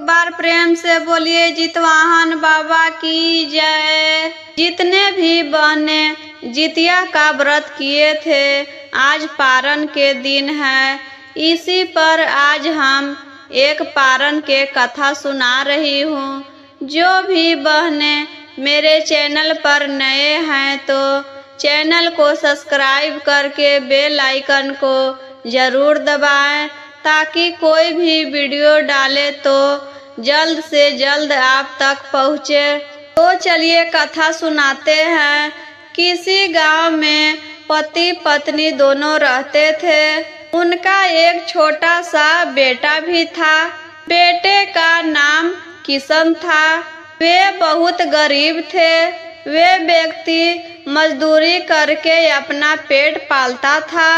बार प्रेम से बोलिए जितवाहन बाबा की जय। जितने भी बहने जितिया का व्रत किए थे, आज पारण के दिन है। इसी पर आज हम एक पारण के कथा सुना रही हूँ। जो भी बहने मेरे चैनल पर नए हैं तो चैनल को सब्सक्राइब करके बेल आइकन को जरूर दबाएं, ताकि कोई भी वीडियो डाले तो जल्द से जल्द आप तक पहुँचे। तो चलिए कथा सुनाते हैं। किसी गांव में पति पत्नी दोनों रहते थे। उनका एक छोटा सा बेटा भी था। बेटे का नाम किशन था। वे बहुत गरीब थे। वे व्यक्ति मजदूरी करके अपना पेट पालता था।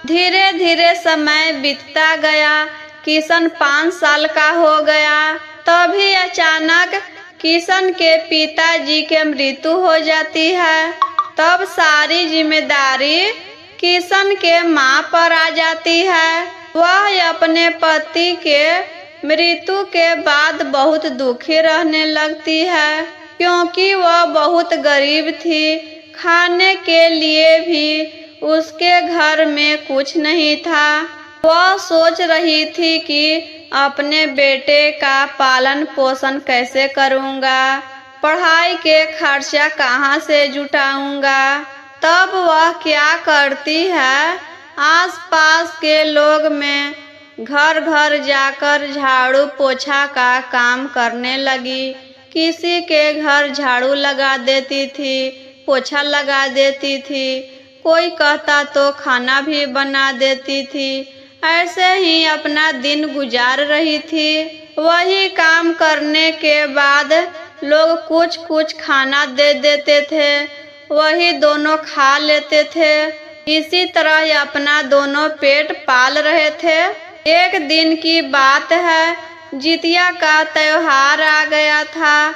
धीरे धीरे समय बीतता गया। किशन 5 साल का हो गया। तभी अचानक किशन के पिताजी के मृत्यु हो जाती है। तब सारी जिम्मेदारी किशन के माँ पर आ जाती है। वह अपने पति के मृत्यु के बाद बहुत दुखी रहने लगती है, क्योंकि वह बहुत गरीब थी। खाने के लिए भी उसके घर में कुछ नहीं था। वह सोच रही थी कि अपने बेटे का पालन पोषण कैसे करूँगा, पढ़ाई के खर्चा कहाँ से जुटाऊँगा। तब वह क्या करती है, आसपास के लोग में घर घर जाकर झाड़ू पोछा का काम करने लगी। किसी के घर झाड़ू लगा देती थी, पोछा लगा देती थी, कोई कहता तो खाना भी बना देती थी। ऐसे ही अपना दिन गुजार रही थी। वही काम करने के बाद लोग कुछ कुछ खाना दे देते थे, वही दोनों खा लेते थे। इसी तरह अपना दोनों पेट पाल रहे थे। एक दिन की बात है, जितिया का त्योहार आ गया था।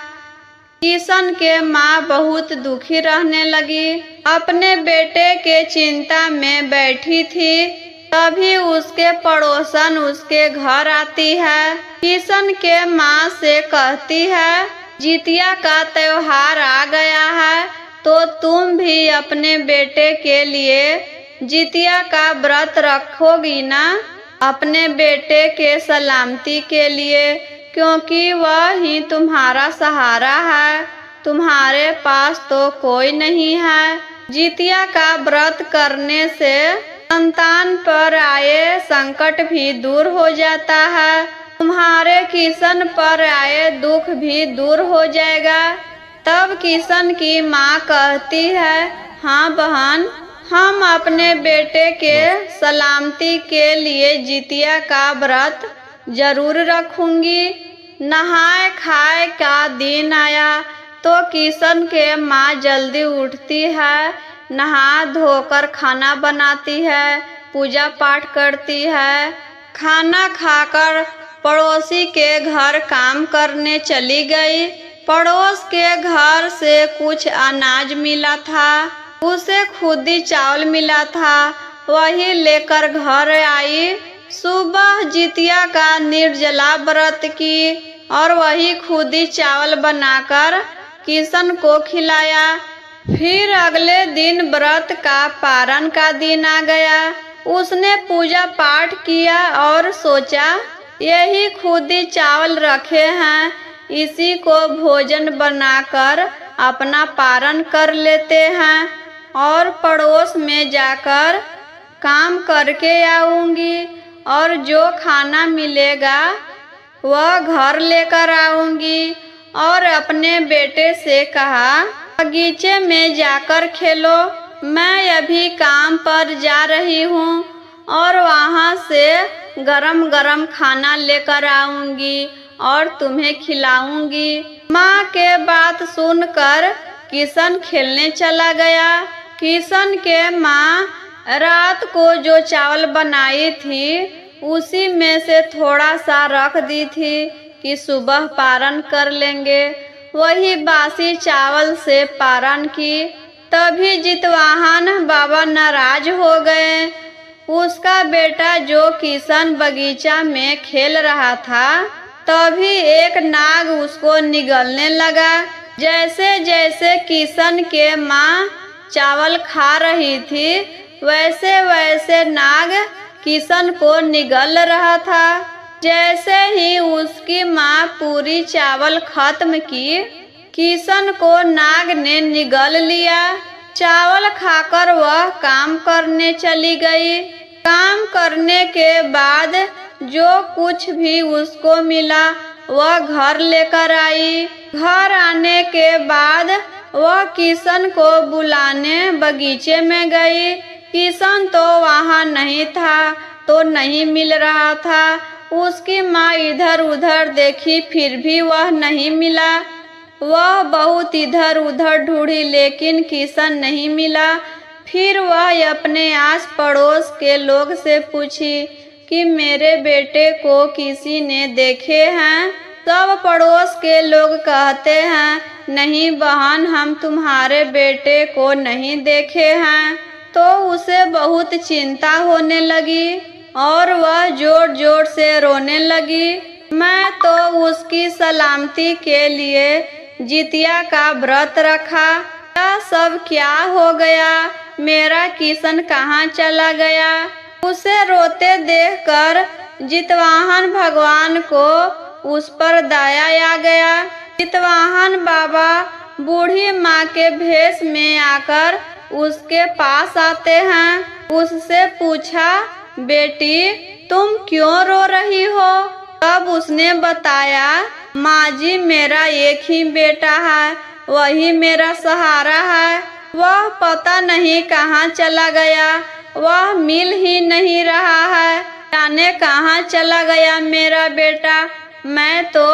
किशन के माँ बहुत दुखी रहने लगी। अपने बेटे के चिंता में बैठी थी। तभी उसके पड़ोसन उसके घर आती है। किशन के माँ से कहती है, जितिया का त्योहार आ गया है, तो तुम भी अपने बेटे के लिए जितिया का व्रत रखोगी ना, अपने बेटे के सलामती के लिए, क्योंकि वह ही तुम्हारा सहारा है। तुम्हारे पास तो कोई नहीं है। जितिया का व्रत करने से संतान पर आए संकट भी दूर हो जाता है। तुम्हारे किशन पर आए दुख भी दूर हो जाएगा। तब किशन की माँ कहती है, हाँ बहन, हम अपने बेटे के सलामती के लिए जितिया का व्रत जरूर रखूंगी। नहाए खाए का दिन आया तो किशन के माँ जल्दी उठती है, नहा धोकर खाना बनाती है, पूजा पाठ करती है। खाना खाकर पड़ोसी के घर काम करने चली गई। पड़ोस के घर से कुछ अनाज मिला था। उसे खुदी चावल मिला था, वही लेकर घर आई। सुबह जितिया का निर्जला व्रत की और वही खुदी चावल बनाकर किशन को खिलाया। फिर अगले दिन व्रत का पारण का दिन आ गया। उसने पूजा पाठ किया और सोचा, यही खुदी चावल रखे हैं, इसी को भोजन बनाकर अपना पारण कर लेते हैं और पड़ोस में जाकर काम करके आऊंगी और जो खाना मिलेगा वह घर लेकर आऊंगी। और अपने बेटे से कहा, बगीचे में जाकर खेलो, मैं अभी काम पर जा रही हूँ और वहाँ से गरम गरम खाना लेकर आऊंगी और तुम्हें खिलाऊंगी। माँ के बात सुनकर किशन खेलने चला गया। किशन के माँ रात को जो चावल बनाई थी उसी में से थोड़ा सा रख दी थी कि सुबह पारण कर लेंगे। वही बासी चावल से पारण की। तभी जितवाहन बाबा नाराज हो गए। उसका बेटा जो किशन बगीचा में खेल रहा था, तभी एक नाग उसको निगलने लगा। जैसे जैसे किशन के माँ चावल खा रही थी, वैसे वैसे नाग किशन को निगल रहा था। जैसे ही उसकी माँ पूरी चावल खत्म की, किशन को नाग ने निगल लिया। चावल खाकर वह काम करने चली गई। काम करने के बाद जो कुछ भी उसको मिला वह घर लेकर आई। घर आने के बाद वह किशन को बुलाने बगीचे में गई। किशन तो वहाँ नहीं था, तो नहीं मिल रहा था। उसकी माँ इधर उधर देखी, फिर भी वह नहीं मिला। वह बहुत इधर उधर ढूंढी, लेकिन किशन नहीं मिला। फिर वह अपने आस पड़ोस के लोग से पूछी कि मेरे बेटे को किसी ने देखे हैं। सब पड़ोस के लोग कहते हैं, नहीं बहन, हम तुम्हारे बेटे को नहीं देखे हैं। तो उसे बहुत चिंता होने लगी और वह जोर जोर से रोने लगी। मैं तो उसकी सलामती के लिए जितिया का व्रत रखा, यह सब क्या हो गया? मेरा किशन कहाँ चला गया? उसे रोते देखकर जितवाहन भगवान को उस पर दया आ गया। जितवाहन बाबा बूढ़ी माँ के भेष में आकर उसके पास आते हैं। उससे पूछा, बेटी तुम क्यों रो रही हो? तब उसने बताया, माँ जी, मेरा एक ही बेटा है, वही मेरा सहारा है। वह पता नहीं कहाँ चला गया, वह मिल ही नहीं रहा है। जाने कहाँ चला गया मेरा बेटा। मैं तो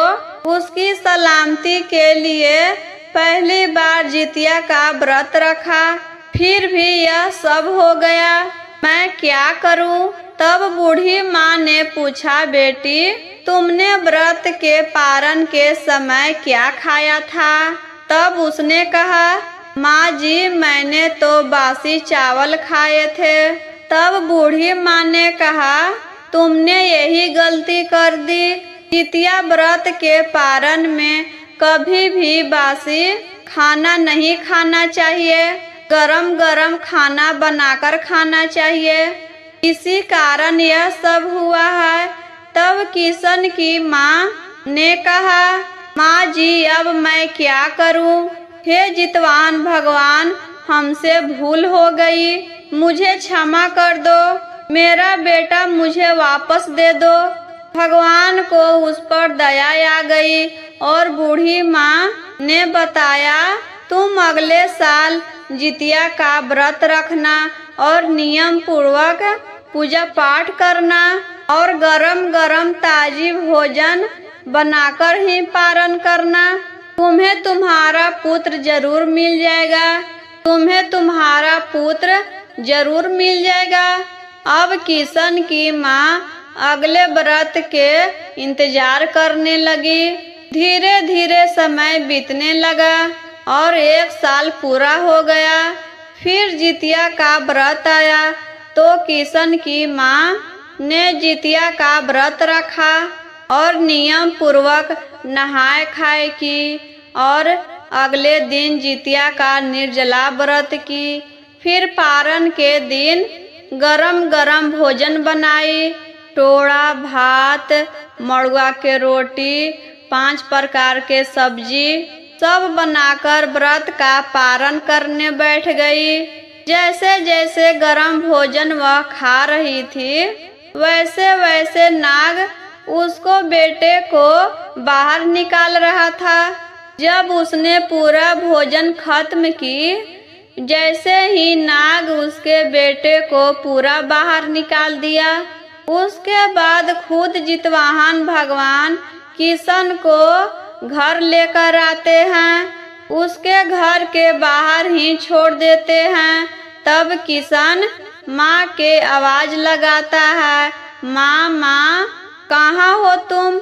उसकी सलामती के लिए पहली बार जितिया का व्रत रखा, फिर भी यह सब हो गया। मैं क्या करूं? तब बूढ़ी माँ ने पूछा, बेटी तुमने व्रत के पारण के समय क्या खाया था? तब उसने कहा, माँ जी, मैंने तो बासी चावल खाए थे। तब बूढ़ी माँ ने कहा, तुमने यही गलती कर दी। जितिया व्रत के पारण में कभी भी बासी खाना नहीं खाना चाहिए, गरम गरम खाना बनाकर खाना चाहिए। इसी कारण यह सब हुआ है। तब किशन की माँ ने कहा, माँ जी, अब मैं क्या करूं? हे जितवान भगवान, हमसे भूल हो गई, मुझे क्षमा कर दो। मेरा बेटा मुझे वापस दे दो। भगवान को उस पर दया आ गई और बूढ़ी माँ ने बताया, तुम अगले साल जितिया का व्रत रखना और नियम पूर्वक पूजा पाठ करना और गरम गरम ताजी भोजन बनाकर ही पारण करना। तुम्हें तुम्हारा पुत्र जरूर मिल जाएगा। तुम्हें तुम्हारा पुत्र जरूर मिल जाएगा। अब किशन की माँ अगले व्रत के इंतजार करने लगी। धीरे धीरे समय बीतने लगा और एक साल पूरा हो गया। फिर जितिया का व्रत आया तो किशन की माँ ने जितिया का व्रत रखा और नियम पूर्वक नहाए खाए की और अगले दिन जितिया का निर्जला व्रत की। फिर पारण के दिन गरम गरम भोजन बनाई, टोड़ा भात, मड़ुआ के रोटी, 5 प्रकार के सब्जी सब बनाकर व्रत का पारण करने बैठ गई। जैसे जैसे गरम भोजन वह खा रही थी, वैसे वैसे नाग उसको बेटे को बाहर निकाल रहा था। जब उसने पूरा भोजन खत्म की, जैसे ही नाग उसके बेटे को पूरा बाहर निकाल दिया, उसके बाद खुद जितवाहन भगवान किशन को घर लेकर आते हैं। उसके घर के बाहर ही छोड़ देते हैं। तब किशन माँ के आवाज लगाता है, माँ माँ कहाँ हो तुम?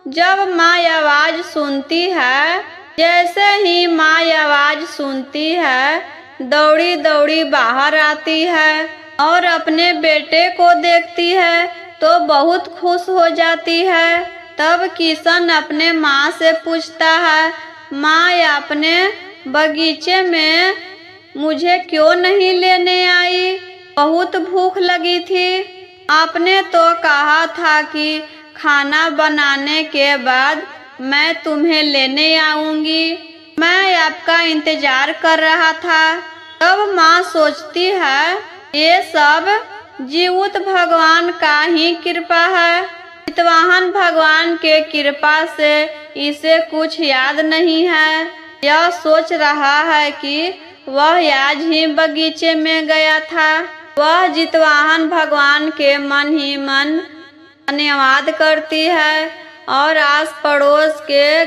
जब माँ आवाज सुनती है, जैसे ही माँ आवाज सुनती है, दौड़ी दौड़ी बाहर आती है और अपने बेटे को देखती है तो बहुत खुश हो जाती है। तब किशन अपने माँ से पूछता है, माँ अपने बगीचे में मुझे क्यों नहीं लेने आई? बहुत भूख लगी थी। आपने तो कहा था कि खाना बनाने के बाद मैं तुम्हें लेने आऊंगी। मैं आपका इंतजार कर रहा था। तब माँ सोचती है, ये सब जीवित भगवान का ही कृपा है। जितवाहन भगवान के कृपा से इसे कुछ याद नहीं है। यह सोच रहा है कि वह आज ही बगीचे में गया था। वह जितवाहन भगवान के मन ही मन धन्यवाद करती है और आस पड़ोस के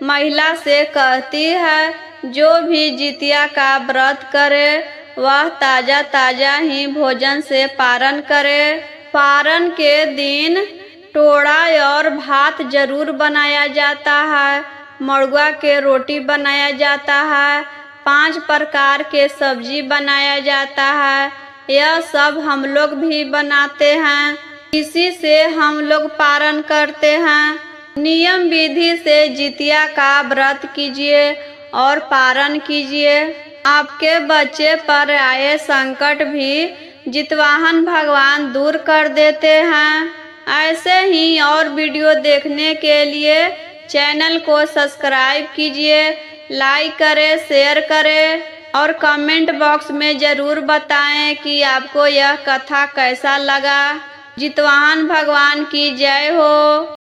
महिला से कहती है, जो भी जितिया का व्रत करे वह ताजा ताजा ही भोजन से पारण करे। पारण के दिन टोड़ा और भात जरूर बनाया जाता है। मड़ुआ के रोटी बनाया जाता है। 5 प्रकार के सब्जी बनाया जाता है। यह सब हम लोग भी बनाते हैं। इसी से हम लोग पारण करते हैं। नियम विधि से जितिया का व्रत कीजिए और पारण कीजिए। आपके बच्चे पर आए संकट भी जितवाहन भगवान दूर कर देते हैं। ऐसे ही और वीडियो देखने के लिए चैनल को सब्सक्राइब कीजिए, लाइक करें, शेयर करें और कमेंट बॉक्स में ज़रूर बताएं कि आपको यह कथा कैसा लगा। जितवाहन भगवान की जय हो।